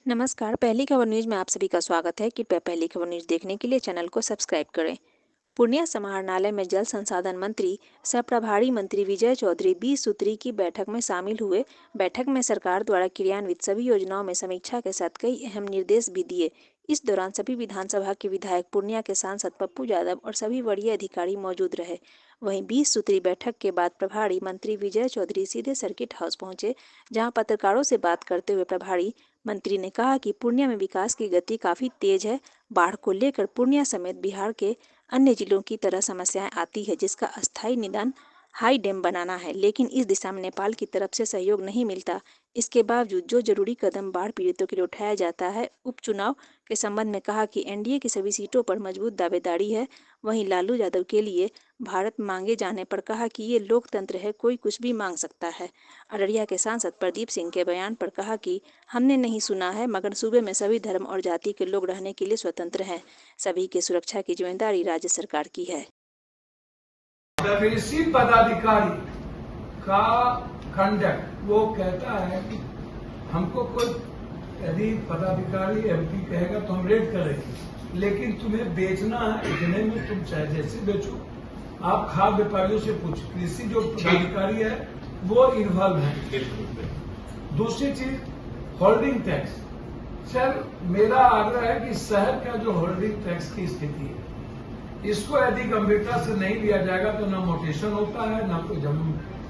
नमस्कार, पहली खबर न्यूज़ में आप सभी का स्वागत है। कृपया पहली खबर न्यूज़ देखने के लिए चैनल को सब्सक्राइब करें। पूर्णिया समाहरणालय में जल संसाधन मंत्री सह प्रभारी मंत्री विजय चौधरी 20 सूत्री की बैठक में शामिल हुए। बैठक में सरकार द्वारा क्रियान्वित सभी योजनाओं में समीक्षा के साथ कई अहम निर्देश भी दिए। इस दौरान सभी विधानसभा के विधायक, पूर्णिया के सांसद पप्पू यादव और सभी वरीय अधिकारी मौजूद रहे। वहीं 20 सूत्री बैठक के बाद प्रभारी मंत्री विजय चौधरी सीधे सर्किट हाउस पहुंचे, जहां पत्रकारों से बात करते हुए प्रभारी मंत्री ने कहा कि पूर्णिया में विकास की गति काफी तेज है। बाढ़ को लेकर पूर्णिया समेत बिहार के अन्य जिलों की तरह समस्याएं आती है, जिसका अस्थायी निदान हाई डैम बनाना है, लेकिन इस दिशा में नेपाल की तरफ से सहयोग नहीं मिलता। इसके बावजूद जो जरूरी कदम बाढ़ पीड़ितों के लिए उठाया जाता है। उपचुनाव के संबंध में कहा कि एनडीए की सभी सीटों पर मजबूत दावेदारी है। वहीं लालू यादव के लिए भारत मांगे जाने पर कहा कि ये लोकतंत्र है, कोई कुछ भी मांग सकता है। अररिया के सांसद प्रदीप सिंह के बयान पर कहा कि हमने नहीं सुना है, मगर सूबे में सभी धर्म और जाति के लोग रहने के लिए स्वतंत्र हैं। सभी की सुरक्षा की जिम्मेदारी राज्य सरकार की है। पदाधिकारी का कंडक्ट वो कहता है कि हमको कोई यदि पदाधिकारी एमपी कहेगा तो हम रेड करेंगे, लेकिन तुम्हें बेचना है इतने में तुम चाहे जैसे बेचो। आप खाद्य व्यापारियों से पूछ, कृषि जो पदाधिकारी है वो इन्वॉल्व है। दूसरी चीज होल्डिंग टैक्स। सर, मेरा आग्रह है कि शहर का जो होल्डिंग टैक्स की स्थिति है, इसको यदि गंभीरता से नहीं लिया जाएगा तो ना मोटेशन होता है, ना कोई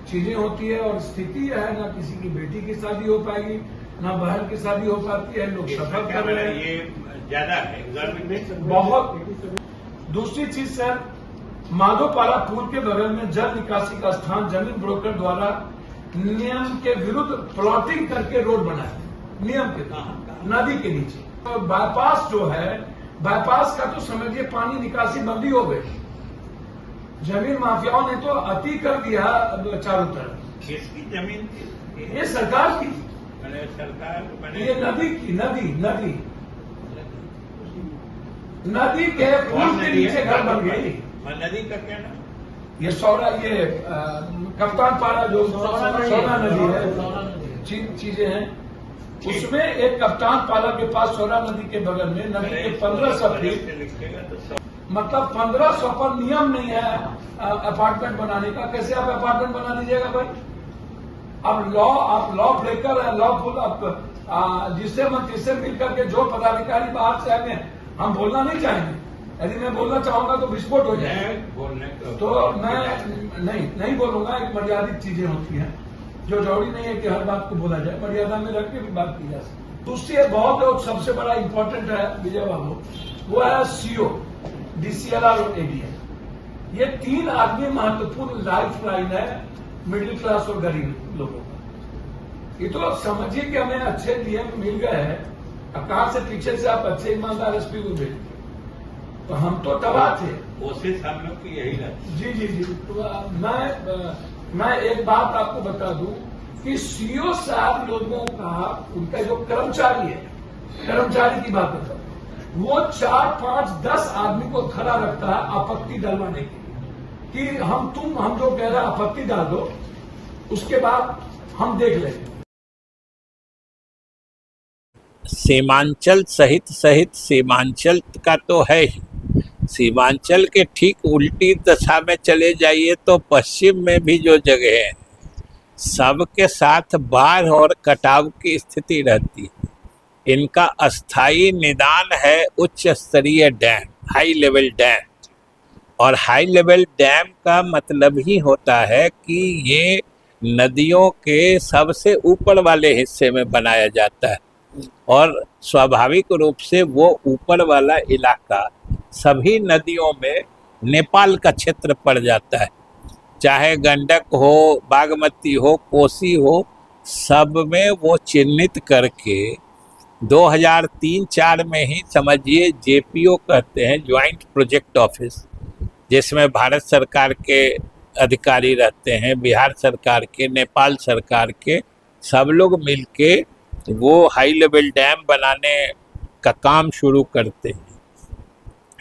चीजें होती है, और स्थिति है ना किसी की बेटी की शादी हो पाएगी, ना बहन की शादी हो पाती है। लोग सफर कर रहे हैं, ये ज्यादा है बहुत। दूसरी चीज सर, माधोपारा पुल के बगल में जल निकासी का स्थान जमीन ब्रोकर द्वारा नियम के विरुद्ध प्लॉटिंग करके रोड बनाया, नियम के नदी के नीचे। तो बाईपास जो है, बाईपास का तो समझिए पानी निकासी बंदी हो गई। जमीन माफियाओं ने तो अति कर दिया चारों तरफ। किसकी जमीन थी? ये सरकार की, सरकार ये नदी की, नदी के पुल के नीचे घर बन गई। नदी का क्या नाम? ये कप्तान पारा जो सोना नदी है, चीजें हैं उसमें। एक कप्तान पारा के पास सोना नदी के बगल में नदी के 1500 फीट, मतलब 1500 पर नियम नहीं है अपार्टमेंट बनाने का। कैसे आप अपार्टमेंट बना दीजिएगा भाई? अब आप लॉ ब्रेकर है, लॉफुल। अब जिससे मंत्री मिलकर के जो पदाधिकारी बाहर से आए, हम बोलना नहीं चाहेंगे। यदि मैं बोलना चाहूंगा तो विस्फोट हो जाएगा। तो मैं नहीं बोलूंगा। एक मर्यादित चीजें होती हैं, जो जरूरी नहीं है कि हर बात को बोला जाए, मर्यादा में रख के भी बात की जा सकती। दूसरी बहुत सबसे बड़ा इंपॉर्टेंट है विजय बाबू, वो है सीओ, डीसीएलआर और एडीएम। ये 3 आदमी महत्वपूर्ण लाइफ लाइन है मिडिल क्लास और गरीब लोगों का। ये तो समझिए कि हमें अच्छे डीएम मिल गए हैं, अब कहां से पीछे से आप अच्छे ईमानदार एसपी को भेज, तो हम तो तबाह थे। कोशिश हम लोग की यही रहती। जी। तो मैं एक बात आपको बता दूं कि सीओ साहब लोगों का, उनका जो कर्मचारी है, कर्मचारी की बात करता हूं, वो 4, 5, 10 आदमी को खड़ा रखता है आपत्ति डलवाने के लिए कि हम जो कह रहे हैं आपत्ति डाल दो, उसके बाद हम देख लेंगे। सीमांचल सहित सीमांचल का तो है ही। सीमांचल के ठीक उल्टी दिशा में चले जाइए तो पश्चिम में भी जो जगह है, सबके साथ बाढ़ और कटाव की स्थिति रहती है। इनका अस्थायी निदान है उच्च स्तरीय डैम, हाई लेवल डैम। और हाई लेवल डैम का मतलब ही होता है कि ये नदियों के सबसे ऊपर वाले हिस्से में बनाया जाता है, और स्वाभाविक रूप से वो ऊपर वाला इलाका सभी नदियों में नेपाल का क्षेत्र पड़ जाता है। चाहे गंडक हो, बागमती हो, कोसी हो, सब में वो चिन्हित करके 2003-04 में ही समझिए जेपीओ कहते हैं, ज्वाइंट प्रोजेक्ट ऑफिस, जिसमें भारत सरकार के अधिकारी रहते हैं, बिहार सरकार के, नेपाल सरकार के, सब लोग मिलके वो हाई लेवल डैम बनाने का काम शुरू करते हैं।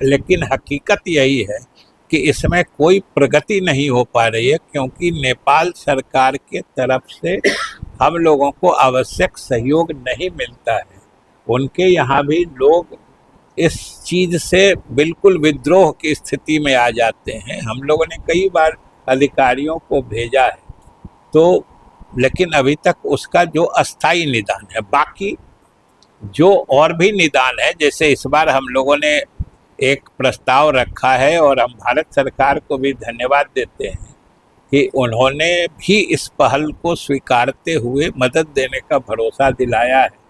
लेकिन हकीकत यही है कि इसमें कोई प्रगति नहीं हो पा रही है, क्योंकि नेपाल सरकार के तरफ से हम लोगों को आवश्यक सहयोग नहीं मिलता है। उनके यहाँ भी लोग इस चीज से बिल्कुल विद्रोह की स्थिति में आ जाते हैं। हम लोगों ने कई बार अधिकारियों को भेजा है, तो लेकिन अभी तक उसका जो अस्थाई निदान है, बाकी जो और भी निदान है, जैसे इस बार हम लोगों ने एक प्रस्ताव रखा है और हम भारत सरकार को भी धन्यवाद देते हैं कि उन्होंने भी इस पहल को स्वीकारते हुए मदद देने का भरोसा दिलाया है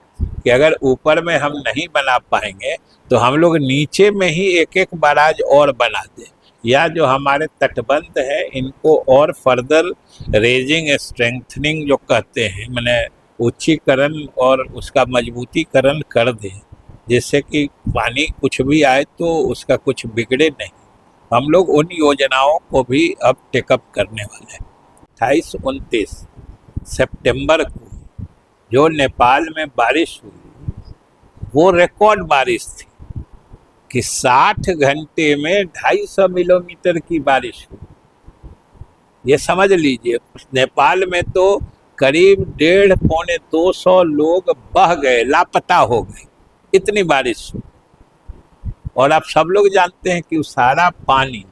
कि अगर ऊपर में हम नहीं बना पाएंगे तो हम लोग नीचे में ही एक एक बैराज और बना दें, या जो हमारे तटबंध है इनको और फर्दर रेजिंग स्ट्रेंथनिंग जो कहते हैं, मैंने उच्चीकरण और उसका मजबूतीकरण कर दें, जिससे कि पानी कुछ भी आए तो उसका कुछ बिगड़े नहीं। हम लोग उन योजनाओं को भी अब टेकअप करने वाले हैं। 28-29 सितंबर को जो नेपाल में बारिश हुई वो रिकॉर्ड बारिश थी कि 60 घंटे में 250 मिलीमीटर की बारिश हुई। ये समझ लीजिए, नेपाल में तो करीब 150-200 लोग बह गए, लापता हो गए, इतनी बारिश हुई। और आप सब लोग जानते हैं कि सारा पानी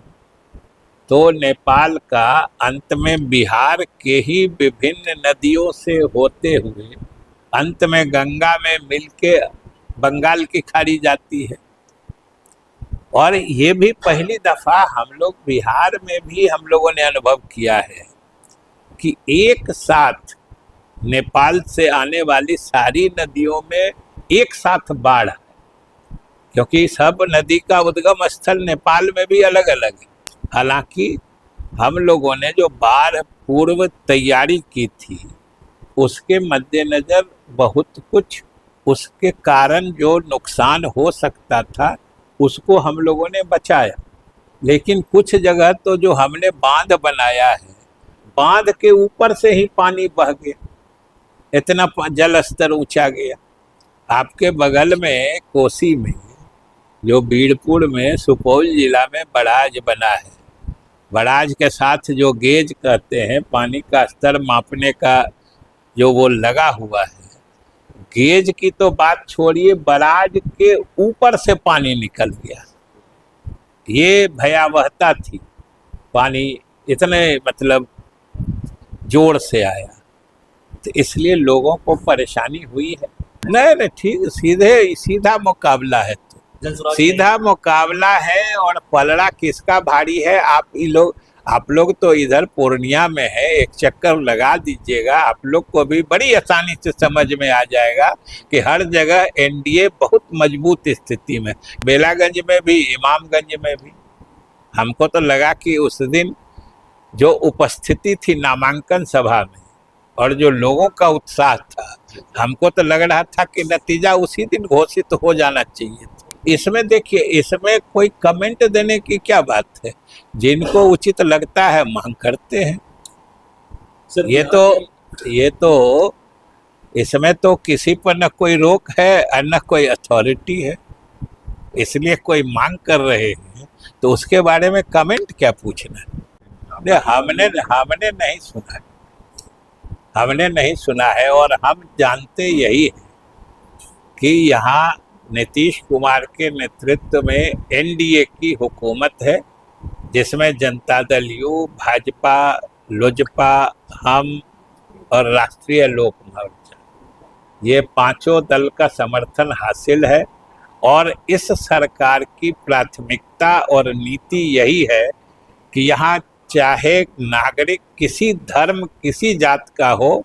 तो नेपाल का अंत में बिहार के ही विभिन्न नदियों से होते हुए अंत में गंगा में मिलके बंगाल की खाड़ी जाती है। और ये भी पहली दफा हम लोग बिहार में भी हम लोगों ने अनुभव किया है कि एक साथ नेपाल से आने वाली सारी नदियों में एक साथ बाढ़, क्योंकि सब नदी का उद्गम स्थल नेपाल में भी अलग अलग है। हालांकि हम लोगों ने जो बाढ़ पूर्व तैयारी की थी उसके मद्देनज़र बहुत कुछ उसके कारण जो नुकसान हो सकता था उसको हम लोगों ने बचाया। लेकिन कुछ जगह तो जो हमने बांध बनाया है, बांध के ऊपर से ही पानी बह गया, इतना जल स्तर ऊंचा गया। आपके बगल में कोसी में जो बीड़पुर में सुपौल जिला में बराज बना है, बराज के साथ जो गेज कहते हैं पानी का स्तर मापने का जो वो लगा हुआ है, गेज की तो बात छोड़िए, बराज के ऊपर से पानी निकल गया। ये भयावहता थी, पानी इतने मतलब जोर से आया, तो इसलिए लोगों को परेशानी हुई है। नहीं ठीक, सीधा मुकाबला है, तो सीधा मुकाबला है। और पलड़ा किसका भारी है, आप लोग तो इधर पूर्णिया में है, एक चक्कर लगा दीजिएगा, आप लोग को भी बड़ी आसानी से समझ में आ जाएगा कि हर जगह एनडीए बहुत मजबूत स्थिति में, बेलागंज में भी, इमामगंज में भी। हमको तो लगा कि उस दिन जो उपस्थिति थी नामांकन सभा में और जो लोगों का उत्साह था, हमको तो लग रहा था कि नतीजा उसी दिन घोषित हो जाना चाहिए। इसमें देखिए, इसमें कोई कमेंट देने की क्या बात है, जिनको उचित लगता है मांग करते हैं। सर, ये तो इसमें तो किसी पर न कोई रोक है और न कोई अथॉरिटी है, इसलिए कोई मांग कर रहे हैं तो उसके बारे में कमेंट क्या पूछना है। हमने नहीं सुना है और हम जानते यही है कि यहाँ नीतीश कुमार के नेतृत्व में एनडीए की हुकूमत है, जिसमें जनता दल यू, भाजपा, लोजपा, हम और राष्ट्रीय लोक मोर्चा, ये पांचों दल का समर्थन हासिल है। और इस सरकार की प्राथमिकता और नीति यही है कि यहाँ चाहे नागरिक किसी धर्म किसी जात का हो,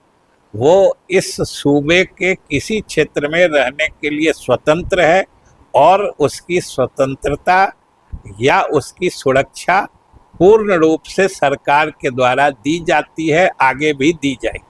वो इस सूबे के किसी क्षेत्र में रहने के लिए स्वतंत्र है और उसकी स्वतंत्रता या उसकी सुरक्षा पूर्ण रूप से सरकार के द्वारा दी जाती है, आगे भी दी जाएगी।